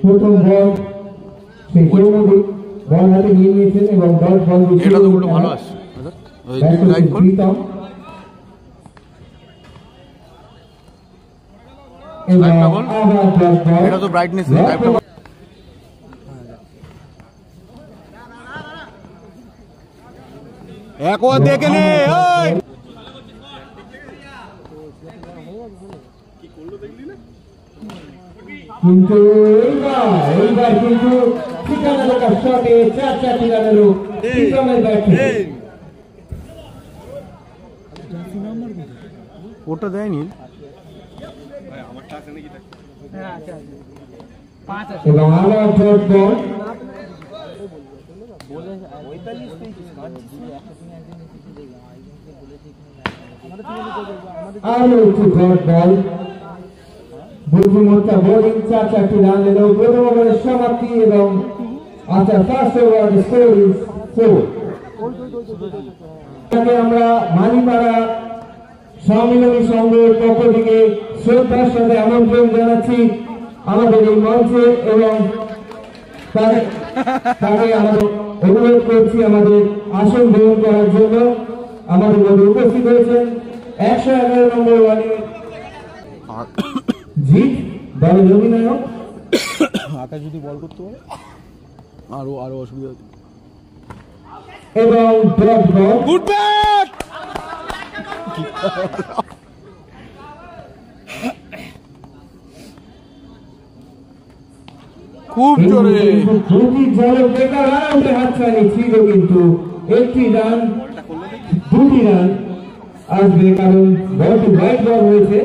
প্রথম বল সেই জৌমদি বল হাতে নিয়ে নিয়েছেন এবং ডট বল দিয়ে এটা তো উল্টো ভালো আছে ওই তুমি রাইট কর এটা তো ব্রাইটনেস লাইটটা এক ও দেখে নে ওই কিন্তু এইবার কিন্তু ঠিকানা লোকার শটে 4-4 রানেরও ঠিকানার ব্যাটে ওটা দেয়নি এবং আবার ডট বল আরো একটি ডট বল বুদ্ধিমত্তা বোলিং 4-4টি রান এলো প্রথম ওভারের সমাপ্তি এবং after first over the score is 4 আমরা মানিপাড়া সম্মিলনী সংঘের পক্ষ থেকে শ্রদ্ধার সাথে আমন্ত্রণ জানাচ্ছি আমাদের এই মঞ্চে এবং তাকে আমাদের অনুরোধ করছি আমাদের আসন গ্রহণ করার জন্য আমাদের মধ্যে উপস্থিত হয়েছেন 111 নম্বর ওয়ার্ডের জিৎ দলের অধিনায়ক আকাশ যদি বল করতে পারে আরো অসুবিধা এবং ডট বল গুড ব্যাট খুব জোরে দুটি জলে বেকার আউটে হাতছানি ছিল কিন্তু একটি রান দুটি রান আসবে কারণ বলটি হোয়াইট বল হয়েছে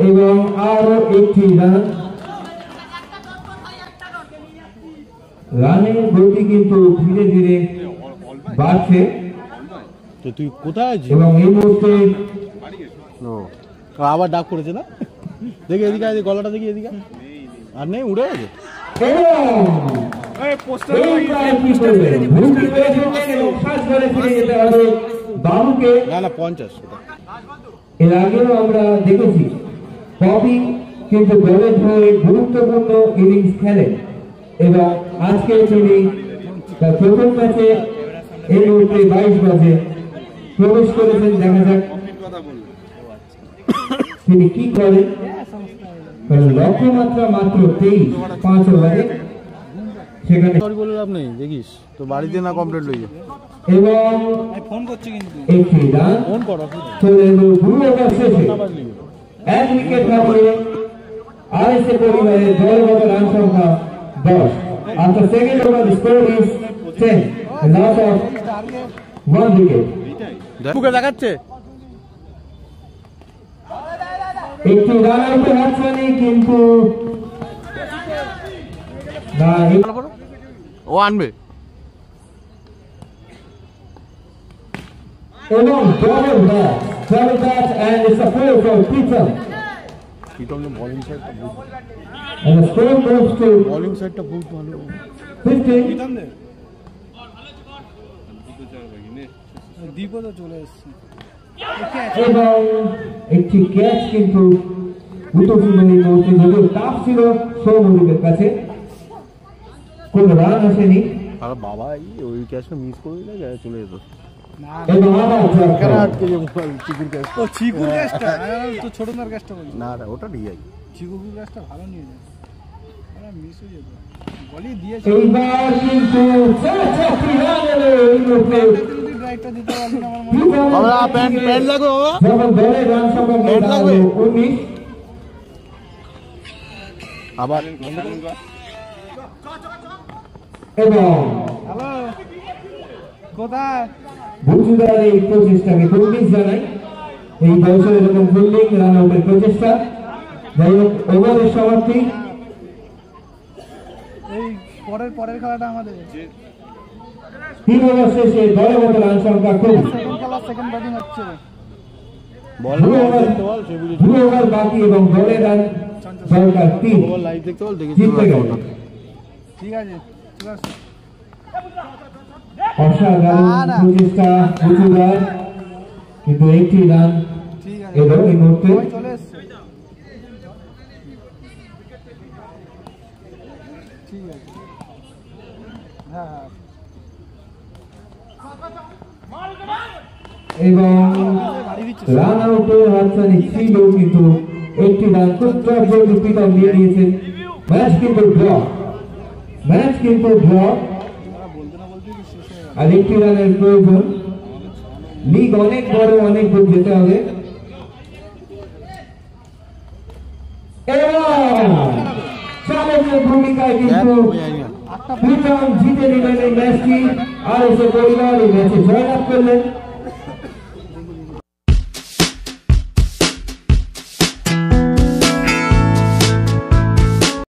এবং আরো একটি রান রানের গতি কিন্তু ধীরে ধীরে বাড়ছে তো তুই কোথায় আছিস এবং এই মুহূর্তে আবার ডাক করেছে না দেখি এদিকে আছে গলাটা দেখি এদিকে আর নেই উড়ে গেছে না না 50 এর আগেও আমরা দেখেছি ববি কিন্তু দলের হয়ে গুরুত্বপূর্ণ ইনিংস খেলেন এবং আজকে তিনি তার প্রথম ম্যাচে এই মুহূর্তে 22 বাজে প্রবেশ করেছেন দেখা যাক তিনি কি করেন লক্ষ্যমাত্রা মাত্র 23 5 ওভারে সেখানে বলে লাভ নেই দেখিস তো বাড়িতে না কমপ্লিট হয়ে যায় এবং ফোন করছে কিন্তু একটি রান ফোন করো চলে এলো 2 ওভার শেষে এক উইকেট হারিয়ে আরএসএ পরিবারের দলগত রান সংখ্যা 10 after second over the score is 10 a loss of 1 wicket বুকে দেখাচ্ছে একটি রান আউটে হাতছানি কিন্তু না ও আনবে এবং double bat and it's a four for Peter bowling side and the score goes to bowling side টা বহুত ভালো 50 দীপও তো চলে এসেছে এবং একটি ক্যাচ কিন্তু উত্তরপূর্বের মধ্যে যদিও টাফ ছিল সৌমদীপের কাছে কোনো রান আসেনি আর বাবা ওই ক্যাচটা মিস করে দিলে চলে যেত এবং আবার আটকে যে চিকুর ক্যাচ ও চিকুর ক্যাচটা তো ছোটনার ক্যাচটা বলি না না ওটা ঠিক আছে চিকুর ক্যাচটা ভালো নিয়ে যায় আরে মিস হয়ে যেত বলি দিয়েছে এইবার কিন্তু চারটি রান এলো এই মুহূর্তে ড্রাইভটা দিতে পারলেন আমার মনে বাবা প্যান্ট লাগবে বাবা যখন দলের রান সংখ্যা প্যান্ট লাগবে 19 আবার এবং হ্যালো কোথায় বুঝুদার এই প্রচেষ্টাকে কুর্নিশ জানাই এই বছর এরকম ফিল্ডিং রান আউটের প্রচেষ্টা যাই হোক ওভারের সমাপ্তি এই পরের খেলাটা আমাদের 3 ওভার শেষে দলগত রান সংখ্যা খুব সেকেন্ড ব্যাটিং হচ্ছে বল 2 ওভার বাকি এবং দলের রান সংখ্যা 3 বল লাইভ দেখতে বল দেখি জিততে গেল ঠিক আছে অসাধারণ প্রচেষ্টা প্রচুর, কিন্তু একটি রান ঠিক এলো এই মুহূর্তে। আছে চলে এসছে ঠিক আছে হ্যাঁ এবং রান আউটের হাতছানি ছিল, কিন্তু একটি রান খুব জোরে পিক আপ নিয়ে নিয়েছে। ম্যাচ কিন্তু ড্র, ম্যাচ কিন্তু ড্র, বলতে না বলতে শেষ হয়ে গেল। আর একটি রানের প্রয়োজন। লিগ অনেক বড়, অনেক দূর যেতে হবে। চালকের ভূমিকায় কিন্তু প্রথম জিতে নিলেন এই ম্যাচটি, আর এসে পরিবার এই ম্যাচে জয়লাভ করলেন।